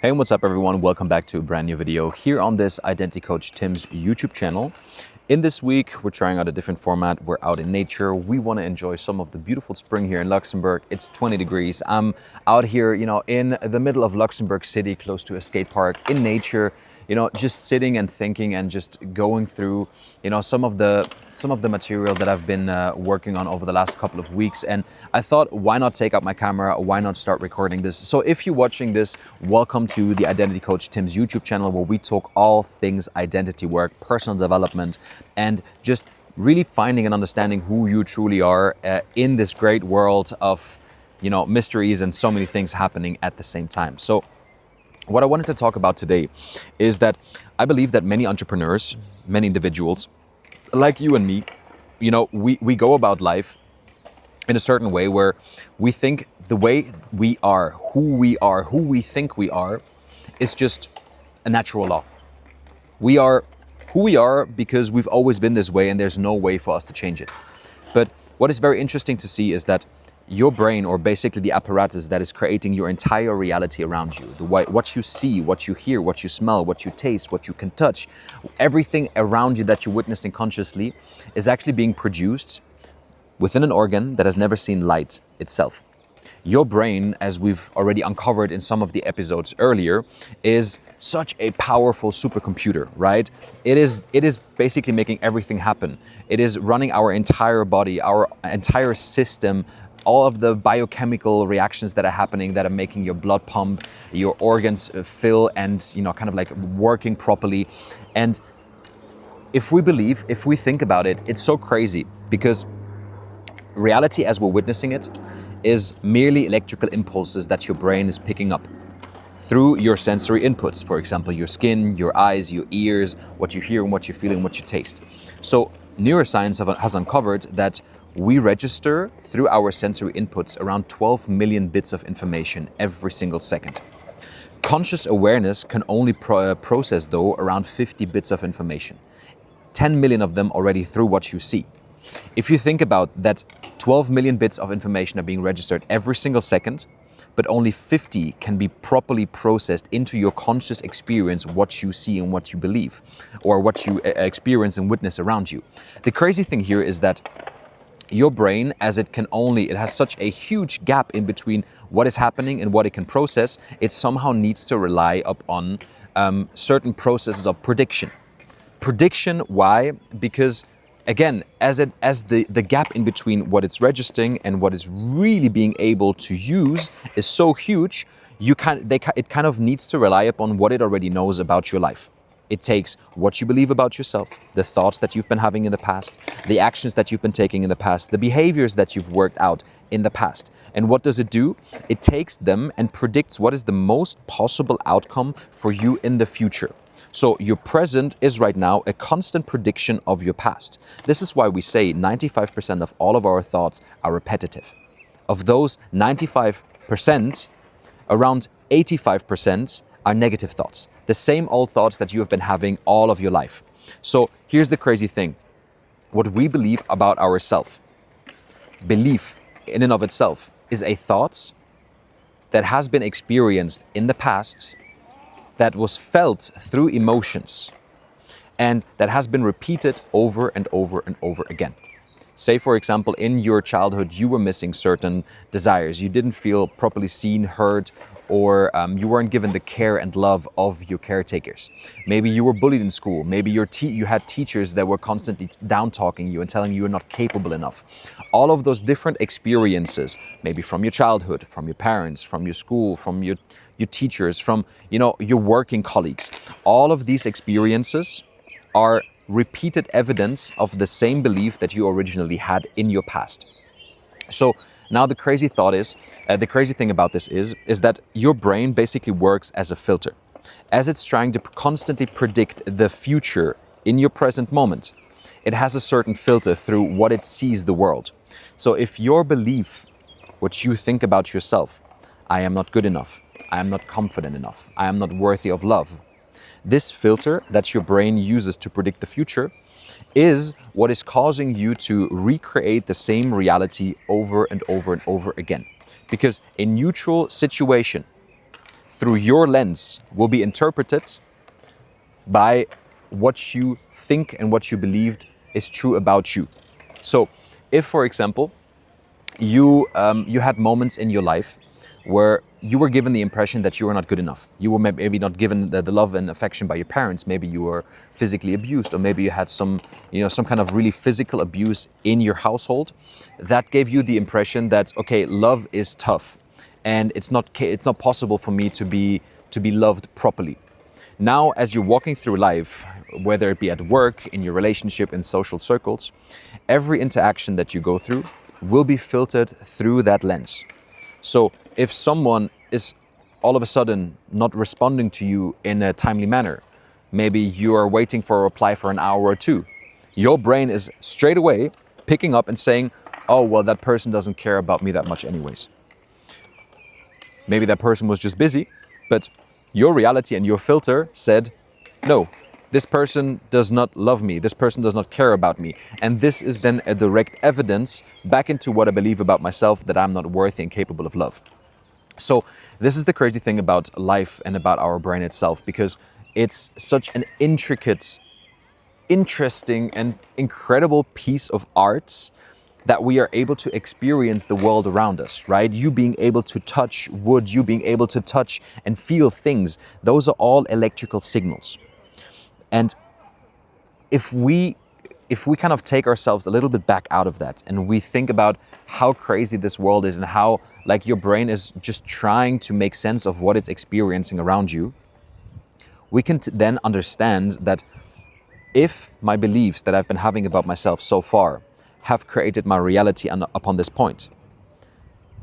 Hey, what's up everyone? Welcome back to a brand new video here on this Identity Coach Tim's YouTube channel. In this week, we're trying out a different format. We're out in nature. We want to enjoy some of the beautiful spring here in Luxembourg. It's 20 degrees. I'm out here, in the middle of Luxembourg City, close to a skate park, in nature, just sitting and thinking and just going through, some of the material that I've been working on over the last couple of weeks. And I thought, why not take out my camera? Why not start recording this? So if you're watching this, welcome to the Identity Coach Tim's YouTube channel, where we talk all things identity work, personal development, and just really finding and understanding who you truly are in this great world of, mysteries and so many things happening at the same time. So what I wanted to talk about today is that I believe that many entrepreneurs, many individuals, like you and me, we go about life in a certain way where we think the way we are, who we think we are, is just a natural law. We are who we are because we've always been this way and there's no way for us to change it. But what is very interesting to see is that your brain, or basically the apparatus that is creating your entire reality around you, what you see, what you hear, what you smell, what you taste, what you can touch, everything around you that you're witnessing consciously is actually being produced within an organ that has never seen light itself. Your brain, as we've already uncovered in some of the episodes earlier, is such a powerful supercomputer, right? It is basically making everything happen. It is running our entire body, our entire system, all of the biochemical reactions that are happening, that are making your blood pump, your organs fill and, kind of like working properly. And if we think about it, it's so crazy because reality as we're witnessing it is merely electrical impulses that your brain is picking up through your sensory inputs. For example, your skin, your eyes, your ears, what you hear and what you feel and what you taste. So neuroscience has uncovered that we register through our sensory inputs around 12 million bits of information every single second. Conscious awareness can only process, though, around 50 bits of information. 10 million of them already through what you see. If you think about that, 12 million bits of information are being registered every single second, but only 50 can be properly processed into your conscious experience, what you see and what you believe, or what you experience and witness around you. The crazy thing here is that your brain, as it has such a huge gap in between what is happening and what it can process, it somehow needs to rely upon certain processes of prediction. Prediction, why? Because again, as the gap in between what it's registering and what it's really being able to use is so huge, it kind of needs to rely upon what it already knows about your life. It takes what you believe about yourself, the thoughts that you've been having in the past, the actions that you've been taking in the past, the behaviors that you've worked out in the past. And what does it do? It takes them and predicts what is the most possible outcome for you in the future. So your present is right now a constant prediction of your past. This is why we say 95% of all of our thoughts are repetitive. Of those 95%, around 85% are negative thoughts. The same old thoughts that you have been having all of your life. So here's the crazy thing. What we believe about ourselves, belief in and of itself, is a thought that has been experienced in the past, that was felt through emotions, and that has been repeated over and over and over again. Say, for example, in your childhood, you were missing certain desires. You didn't feel properly seen, heard, or you weren't given the care and love of your caretakers. Maybe you were bullied in school. Maybe you had teachers that were constantly down-talking you and telling you you're not capable enough. All of those different experiences, maybe from your childhood, from your parents, from your school, from your teachers, from your working colleagues. All of these experiences are repeated evidence of the same belief that you originally had in your past. So now the crazy thing about this is that your brain basically works as a filter. As it's trying to constantly predict the future in your present moment, it has a certain filter through what it sees the world. So if your belief, what you think about yourself, I am not good enough, I am not confident enough, I am not worthy of love, this filter that your brain uses to predict the future is what is causing you to recreate the same reality over and over and over again. Because a neutral situation, through your lens will be interpreted by what you think and what you believed is true about you. So if, for example, you had moments in your life where you were given the impression that you were not good enough. You were maybe not given the love and affection by your parents. Maybe you were physically abused, or maybe you had some kind of really physical abuse in your household. That gave you the impression that, okay, love is tough, and it's not possible for me to be loved properly. Now, as you're walking through life, whether it be at work, in your relationship, in social circles, every interaction that you go through will be filtered through that lens. So if someone is all of a sudden not responding to you in a timely manner, maybe you are waiting for a reply for an hour or two, your brain is straight away picking up and saying, oh, well, that person doesn't care about me that much anyways. Maybe that person was just busy, but your reality and your filter said, no, this person does not love me, this person does not care about me. And this is then a direct evidence back into what I believe about myself, that I'm not worthy and capable of love. So this is the crazy thing about life and about our brain itself, because it's such an intricate, interesting and incredible piece of art that we are able to experience the world around us, right? You being able to touch wood, you being able to touch and feel things, those are all electrical signals. And if we kind of take ourselves a little bit back out of that and we think about how crazy this world is and how like your brain is just trying to make sense of what it's experiencing around you, we can then understand that if my beliefs that I've been having about myself so far have created my reality upon this point,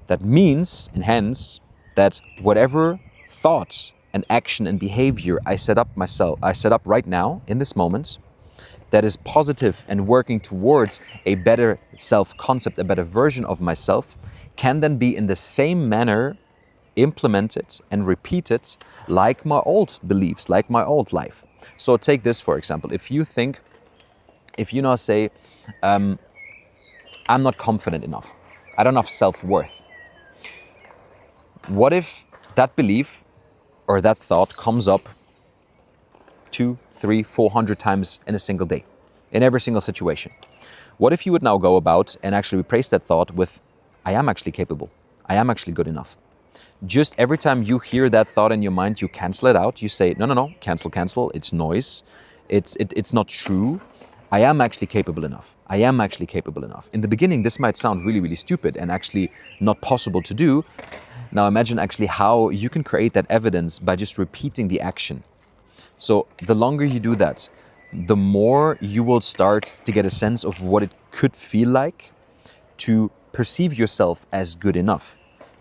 that means, and hence, that whatever thought and action and behavior I set up right now in this moment, that is positive and working towards a better self-concept, a better version of myself, can then be in the same manner implemented and repeated like my old beliefs, like my old life. So take this, for example. If you now say, I'm not confident enough, I don't have self-worth. What if that belief or that thought comes up 200, 300, 400 times in a single day, in every single situation? What if you would now go about and actually replace that thought with, I am actually capable, I am actually good enough. Just every time you hear that thought in your mind, you cancel it out. You say, no, cancel, it's noise, it's not true. I am actually capable enough. I am actually capable enough. In the beginning, this might sound really, really stupid and actually not possible to do. Now imagine actually how you can create that evidence by just repeating the action. So the longer you do that, the more you will start to get a sense of what it could feel like to perceive yourself as good enough.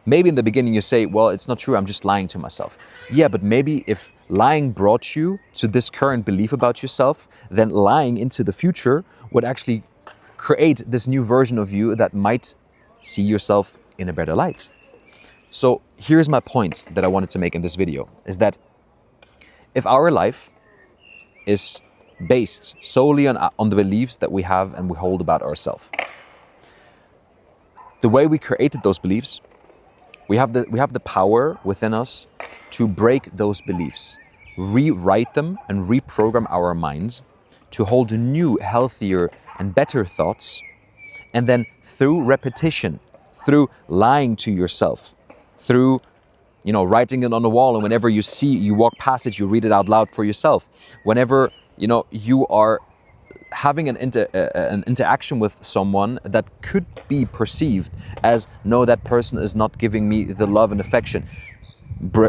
Maybe in the beginning you say, well, it's not true, I'm just lying to myself. Yeah, but maybe if lying brought you to this current belief about yourself, then lying into the future would actually create this new version of you that might see yourself in a better light. So here's my point that I wanted to make in this video, is that if our life is based solely on the beliefs that we have and we hold about ourselves, the way we created those beliefs, we have the power within us to break those beliefs, rewrite them and reprogram our minds to hold new, healthier and better thoughts. And then through repetition, through lying to yourself, through writing it on the wall, and whenever you walk past it, you read it out loud for yourself. Whenever you are having an interaction with someone that could be perceived as, no, that person is not giving me the love and affection.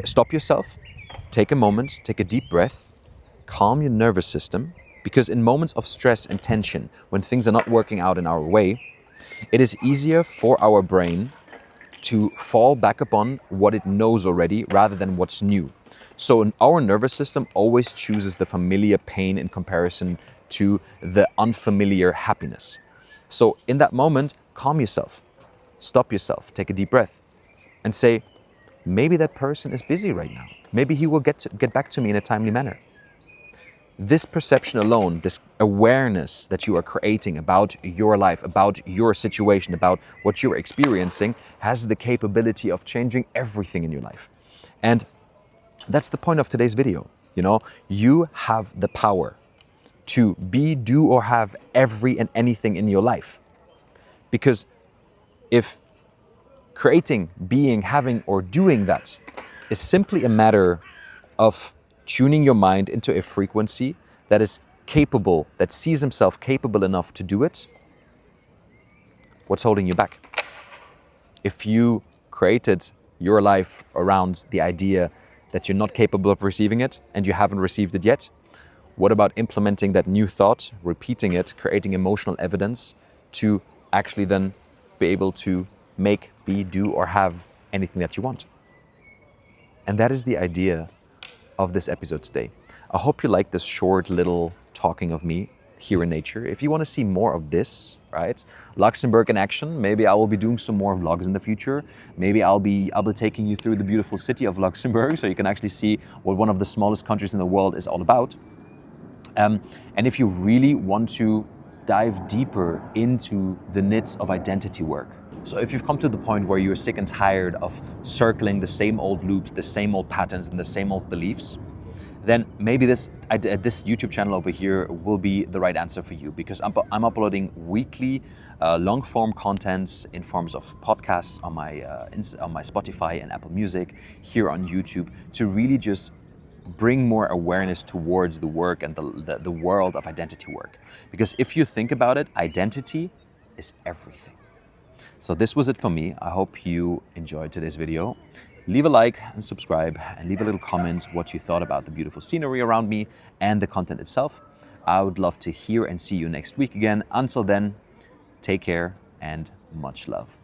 Stop yourself, take a moment, take a deep breath, calm your nervous system, because in moments of stress and tension, when things are not working out in our way, it is easier for our brain to fall back upon what it knows already rather than what's new. So our nervous system always chooses the familiar pain in comparison to the unfamiliar happiness. So in that moment, calm yourself, stop yourself, take a deep breath and say, maybe that person is busy right now. Maybe he will get back to me in a timely manner. This perception alone, this awareness that you are creating about your life, about your situation, about what you're experiencing, has the capability of changing everything in your life. And That's the point of today's video. You know, you have the power to be, do, or have every and anything in your life. Because if creating, being, having, or doing that is simply a matter of tuning your mind into a frequency that is capable, that sees himself capable enough to do it, what's holding you back? If you created your life around the idea that you're not capable of receiving it and you haven't received it yet, what about implementing that new thought, repeating it, creating emotional evidence to actually then be able to make, be, do, or have anything that you want? And that is the idea of this episode today. I hope you like this short little talking of me here in nature. If you want to see more of this, right? Luxembourg in action. Maybe I will be doing some more vlogs in the future. Maybe I'll be taking you through the beautiful city of Luxembourg so you can actually see what one of the smallest countries in the world is all about. And if you really want to dive deeper into the nits of identity work, so if you've come to the point where you're sick and tired of circling the same old loops, the same old patterns, and the same old beliefs, then maybe this YouTube channel over here will be the right answer for you, because I'm uploading weekly long-form contents in forms of podcasts on my Spotify and Apple Music, here on YouTube, to really just bring more awareness towards the work and the world of identity work. Because if you think about it, identity is everything. So this was it for me. I hope you enjoyed today's video. Leave a like and subscribe, and leave a little comment what you thought about the beautiful scenery around me and the content itself. I would love to hear and see you next week again. Until then, take care and much love.